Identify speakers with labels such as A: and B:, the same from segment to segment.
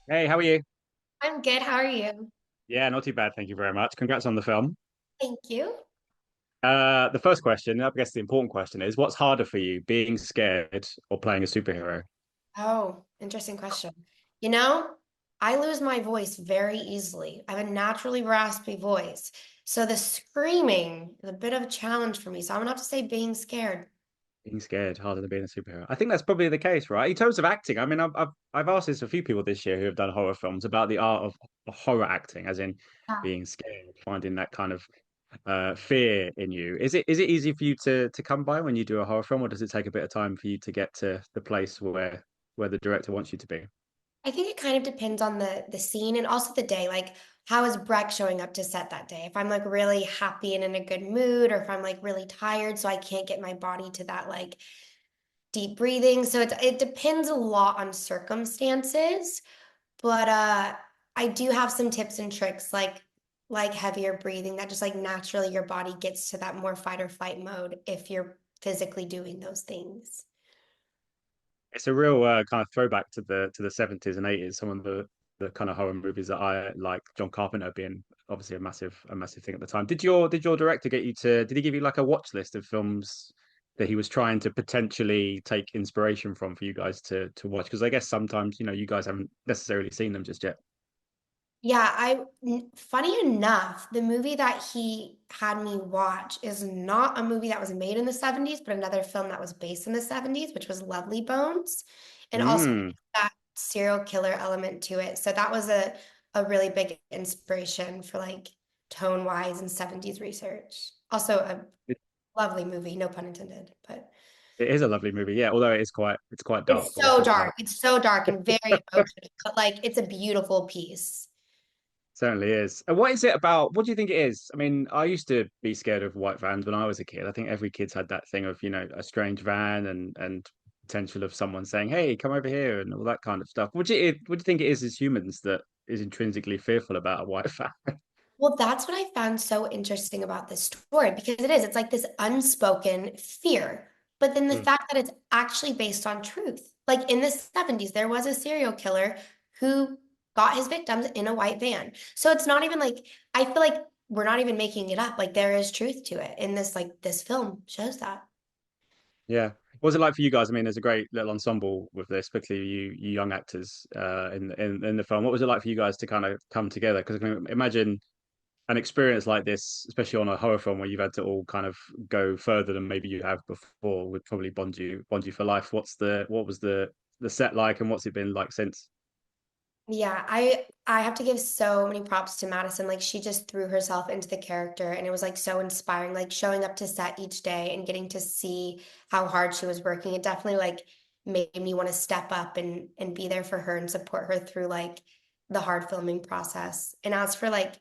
A: Hey, how are you?
B: I'm good. How are you?
A: Yeah, not too bad. Thank you very much. Congrats on the film.
B: Thank you.
A: The first question, I guess the important question is, what's harder for you, being scared or playing a superhero?
B: Oh, interesting question. You know, I lose my voice very easily. I have a naturally raspy voice. So the screaming is a bit of a challenge for me. So I'm gonna have to say being scared.
A: Being scared harder than being a superhero. I think that's probably the case, right? In terms of acting, I mean, I've asked this to a few people this year who have done horror films about the art of horror acting, as in
B: Yeah.
A: being scared, finding that kind of fear in you. Is it easy for you to come by when you do a horror film, or does it take a bit of time for you to get to the place where the director wants you to be?
B: I think it kind of depends on the scene and also the day. Like, how is Breck showing up to set that day? If I'm like really happy and in a good mood, or if I'm like really tired, so I can't get my body to that like deep breathing. So it depends a lot on circumstances. But I do have some tips and tricks like heavier breathing that just like naturally your body gets to that more fight or flight mode if you're physically doing those things.
A: It's a real kind of throwback to the 70s and 80s. Some of the kind of horror movies that I like, John Carpenter being obviously a massive thing at the time. Did your director get you to did he give you like a watch list of films that he was trying to potentially take inspiration from for you guys to watch? Because I guess sometimes, you guys haven't necessarily seen them just yet.
B: Yeah, funny enough, the movie that he had me watch is not a movie that was made in the 70s, but another film that was based in the 70s, which was Lovely Bones, and also
A: Mm.
B: that serial killer element to it. So that was a really big inspiration for like tone wise and 70s research. Also a
A: It,
B: lovely movie, no pun intended, but
A: it is a lovely movie, yeah. Although it's quite dark,
B: it's
A: but we'll
B: so
A: talk about
B: dark. It's so dark and very emotional, but like it's a beautiful piece.
A: Certainly is. And what is it about? What do you think it is? I mean, I used to be scared of white vans when I was a kid. I think every kid's had that thing of, a strange van and potential of someone saying, "Hey, come over here," and all that kind of stuff. What do you think it is as humans that is intrinsically fearful about a white van?
B: Well, that's what I found so interesting about this story because it's like this unspoken fear. But then the
A: Mm.
B: fact that it's actually based on truth. Like in the 70s, there was a serial killer who got his victims in a white van. So it's not even like, I feel like we're not even making it up. Like there is truth to it. And this film shows that.
A: Yeah. What was it like for you guys? I mean, there's a great little ensemble with this, particularly you young actors in the film. What was it like for you guys to kind of come together? Because I can imagine an experience like this, especially on a horror film where you've had to all kind of go further than maybe you have before, would probably bond you for life. What was the set like, and what's it been like since?
B: Yeah, I have to give so many props to Madison. Like she just threw herself into the character and it was like so inspiring. Like showing up to set each day and getting to see how hard she was working. It definitely like made me want to step up and be there for her and support her through like the hard filming process. And as for like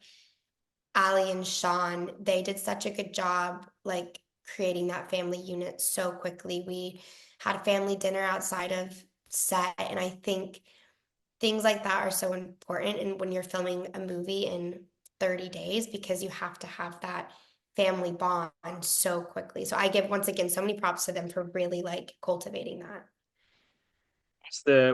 B: Ali and Sean, they did such a good job like creating that family unit so quickly. We had family dinner outside of set and I think things like that are so important and when you're filming a movie in 30 days because you have to have that family bond so quickly. So I give once again so many props to them for really like cultivating that.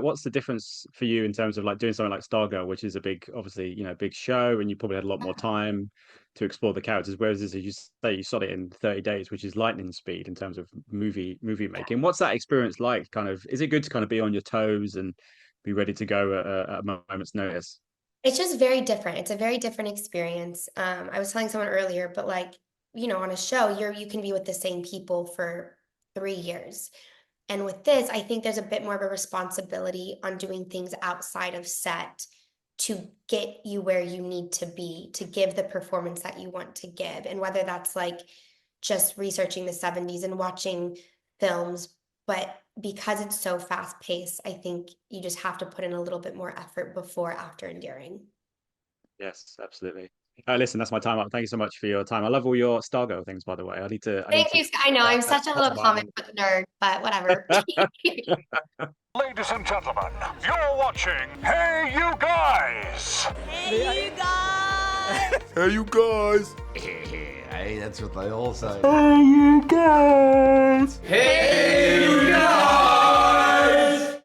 A: What's the difference for you in terms of like doing something like Stargirl, which is a big, obviously, big show, and you probably had a lot more time to explore the characters. Whereas this, as you say, you shot it in 30 days, which is lightning speed in terms of movie making. What's that experience like? Kind of, is it good to kind of be on your toes and be ready to go at a moment's notice?
B: It's just very different. It's a very different experience. I was telling someone earlier, but like, on a show, you can be with the same people for 3 years. And with this, I think there's a bit more of a responsibility on doing things outside of set to get you where you need to be, to give the performance that you want to give. And whether that's like just researching the 70s and watching films, but because it's so fast paced, I think you just have to put in a little bit more effort before, after, and during.
A: Yes, absolutely. Listen, that's my time up. Thank you so much for your time. I love all your Stargirl things, by the way. I need
B: Thank
A: to
B: you. I know I'm
A: that
B: such a
A: top
B: little
A: of my
B: comic book nerd, but whatever.
C: Ladies and gentlemen, you're watching Hey You Guys!
D: Hey, you guys!
E: Hey, you guys!
D: Hey, that's what they all say.
E: Hey, you guys!
D: Hey, you guys!